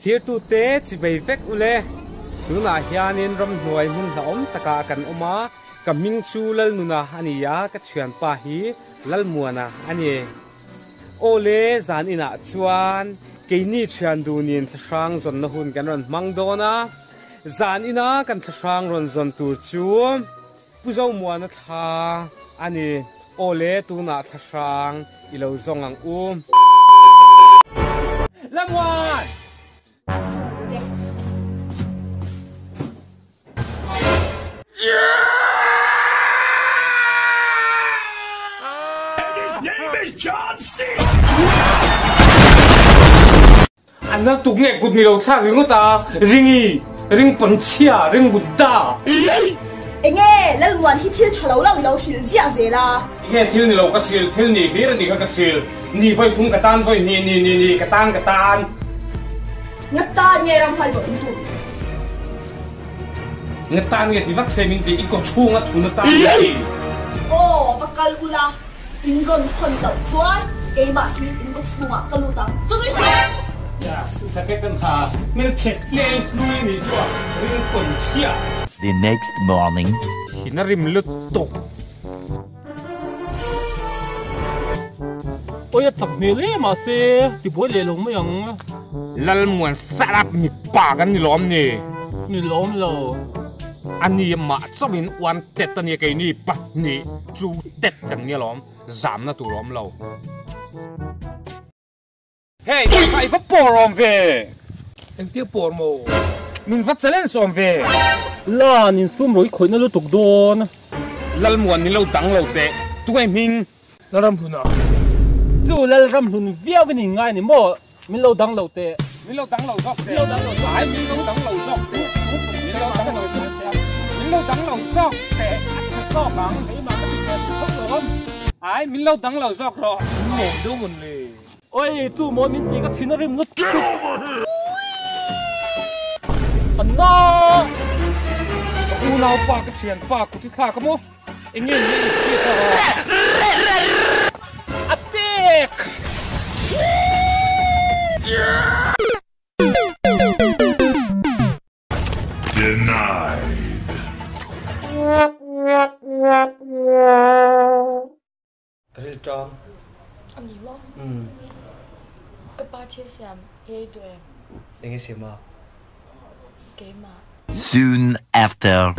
thir tu te chi bei vek ule tuna hianin ram hnuai mun la om taka kan oma kaming chu lal nuna ania ka thian pa hi lal muana ani ole zan ina chuan keini thian du nin thlang zon na hun kan ron mang dona zan ina kan thlang ron zon tur chu puzo muana tha ani ole tuna thlang ilo zong ang lamwan His name is John C. anh nó tụng nghe cụt mì đầu thang ring ta ring bẩn chia ring bụt ta nghe lầnวันที่เที่ยวฉลองเราเราสิเสียเสียละ nghe thiếu ni lâu cái xìl thiếu ni phía ni cái xìl ni phải thùng cái tan phải ni cái tan ngắt ta nghe làm phải rồi tu nghe tan nghe thì vắt xe mình thì ít có chuông á thùng nó tan đi ô bác cal ula tính gần phần đầu chuan cái bạn thì tính có phù hợp cái lô ta cho tôi xem ya sa cái căn hà mình chết lên lui ni chua ring bẩn chia The next morning. thì nó rim lướt tục ôi chặt mì lê mà xe thì bố lê lông mấy ông lal muan sarap mi pa kan ni lom ni mì lông lô ani ma chawin wan tet ani ke ni pat ni chu tet kan ni lom zam na tu lom lo hey kai va porom ve anh tiếc bò mồ min va chalen som ve là nhìn xung rồi khối nó lú tục đôn lal muan ni lo dang lo te tu ai min là ram hùn à chú là ram hùn véo với nhìn ngay này mò mình lâu đắng lâu tệ min lo dang lo sok te lâu đắng lâu ai min lo dang lo sok te min lo dang lo sok te min lo dang lo sok te có bằng thấy mà nó bị kẹt không lắm ai min lo dang lo sok ro mồ đâu mình lì ôi chú mò mình chỉ có thiên nó rim lú tục anh nó u nào pa cái thian pa ku ti kha ka mo engin ni ti ta attack Denied. Cái tròn. Anh gì quá? Cái ba chia sẻ hay tụi em. Anh nghe xem mà. Cái mà. Soon after.